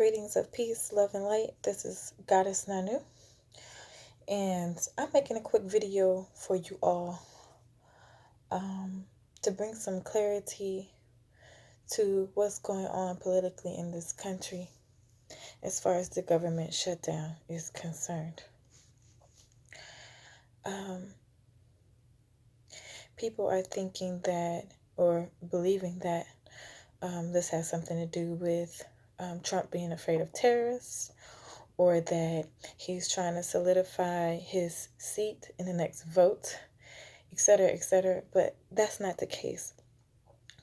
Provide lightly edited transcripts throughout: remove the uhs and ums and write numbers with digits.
Greetings of peace, love, and light. This is Goddess Nanu, and I'm making a quick video for you all to bring some clarity to what's going on politically in this country as far as the government shutdown is concerned. People are thinking that, or believing that, this has something to do with Trump being afraid of terrorists, or that he's trying to solidify his seat in the next vote, etc., etc. But that's not the case.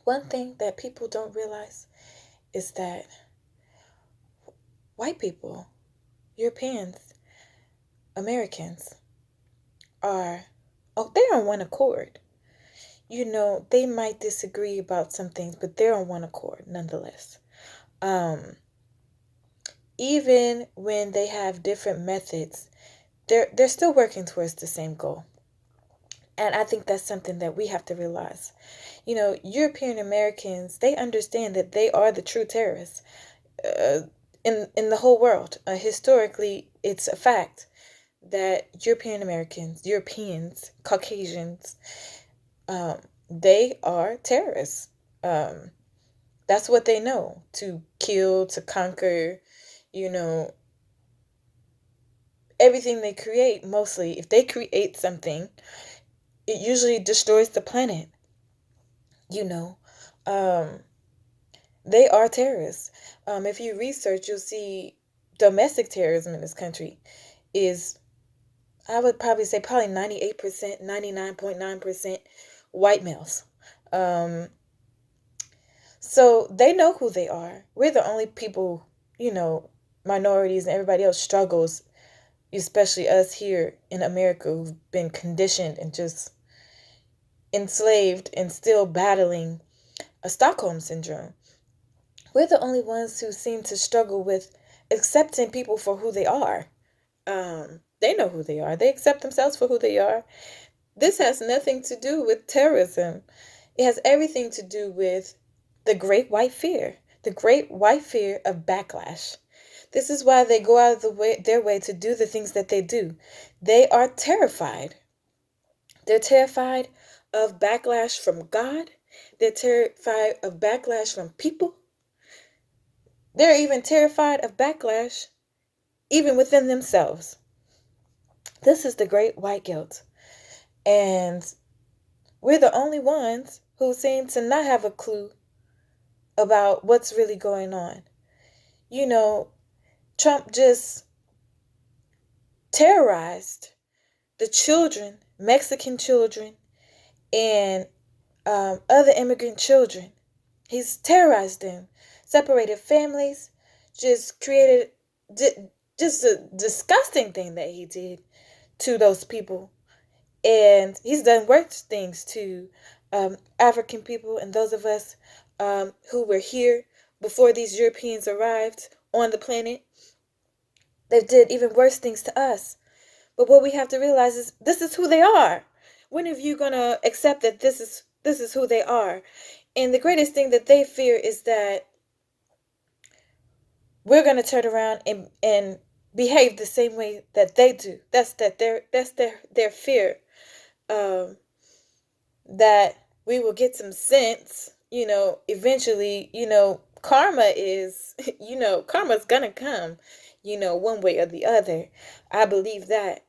One thing that people don't realize is that white people, Europeans, Americans they're on one accord. They might disagree about some things, but they're on one accord nonetheless. Even when they have different methods, they're still working towards the same goal. And I think that's something that we have to realize. European Americans, they understand that they are the true terrorists in the whole world. Historically, it's a fact that Europeans, Caucasians, they are terrorists. That's what they know, to kill, to conquer, everything they create. Mostly, if they create something, it usually destroys the planet. They are terrorists. If you research, you'll see domestic terrorism in this country is, I would probably say, 98%, 99.9% white males. So they know who they are. We're the only people, minorities and everybody else struggles, especially us here in America who've been conditioned and just enslaved and still battling a Stockholm syndrome. We're the only ones who seem to struggle with accepting people for who they are. They know who they are. They accept themselves for who they are. This has nothing to do with terrorism. It has everything to do with the great white fear. The great white fear of backlash. This is why they go out of their way to do the things that they do. They are terrified. They're terrified of backlash from God. They're terrified of backlash from people. They're even terrified of backlash even within themselves. This is the great white guilt. And we're the only ones who seem to not have a clue about what's really going on. Trump just terrorized the children, Mexican children, and other immigrant children. He's terrorized them, separated families, just created just a disgusting thing that he did to those people. And he's done worse things to African people and those of us who were here before these Europeans arrived on the planet. They did even worse things to us. But what we have to realize is this is who they are. When are you going to accept that this is who they are? And the greatest thing that they fear is that we're going to turn around and behave the same way that they do. That's their fear. That we will get some sense, eventually, karma's gonna come, one way or the other. I believe that,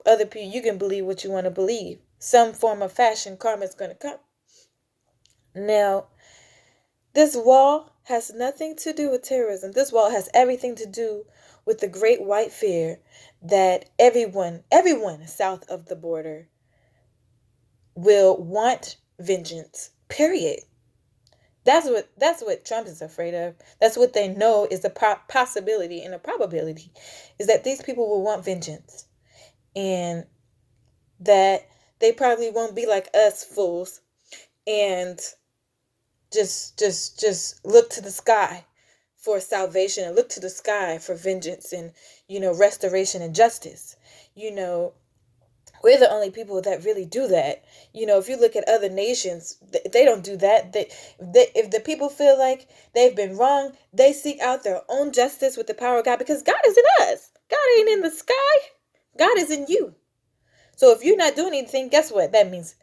other people, you can believe what you want to believe. Some form of fashion, karma's gonna come. Now, this wall has nothing to do with terrorism. This wall has everything to do with the great white fear that everyone south of the border will want vengeance, period. That's what Trump is afraid of. That's what they know is a possibility and a probability, is that these people will want vengeance, and that they probably won't be like us fools and just look to the sky for salvation and look to the sky for vengeance and restoration and justice. We're the only people that really do that. If you look at other nations, they don't do that. If the people feel like they've been wrong, they seek out their own justice with the power of God, because God is in us. God ain't in the sky. God is in you. So if you're not doing anything, guess what? That means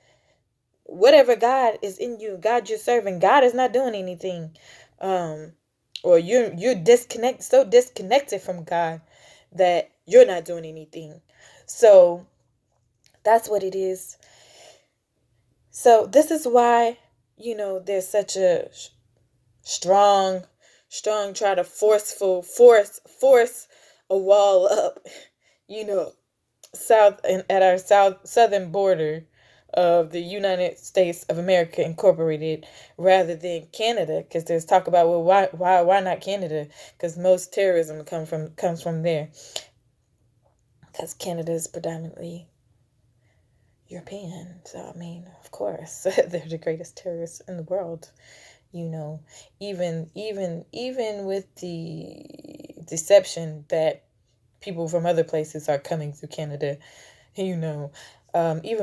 whatever God is in you, God you're serving, God is not doing anything. Or you're so disconnected from God that you're not doing anything. So that's what it is. So this is why, there's such a strong, try to force a wall up, you know, at our southern border of the United States of America Incorporated, rather than Canada, because there's talk about, well, why not Canada? Because most terrorism comes from there, because Canada is predominantly European. So I mean, of course, they're the greatest terrorists in the world. Even with the deception that people from other places are coming through Canada, even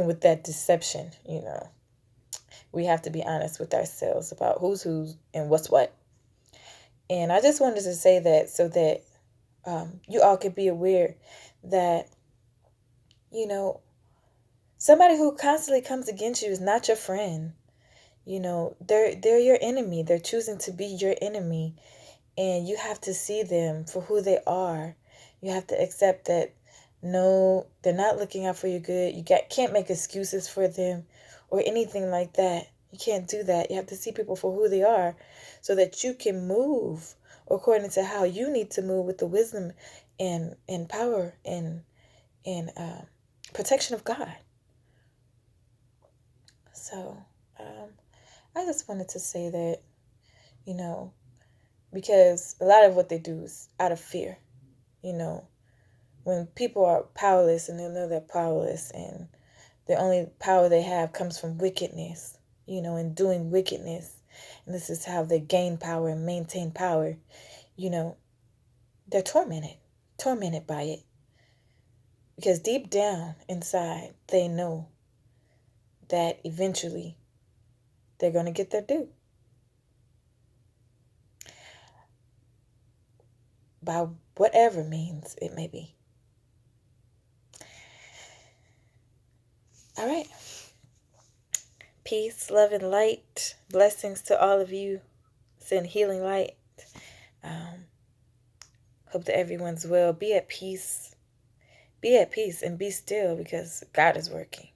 with that deception, we have to be honest with ourselves about who's and what's what. And I just wanted to say that so that you all could be aware that, somebody who constantly comes against you is not your friend. They're your enemy. They're choosing to be your enemy. And you have to see them for who they are. You have to accept that, no, they're not looking out for your good. You can't make excuses for them or anything like that. You can't do that. You have to see people for who they are so that you can move according to how you need to move with the wisdom and power and protection of God. So I just wanted to say that, because a lot of what they do is out of fear. When people are powerless and they know they're powerless, and the only power they have comes from wickedness, and doing wickedness, and this is how they gain power and maintain power, they're tormented by it. Because deep down inside, they know that eventually they're going to get their due. By whatever means it may be. All right. Peace, love, and light. Blessings to all of you. Send healing light. Hope that everyone's well. Be at peace. Be at peace and be still, because God is working.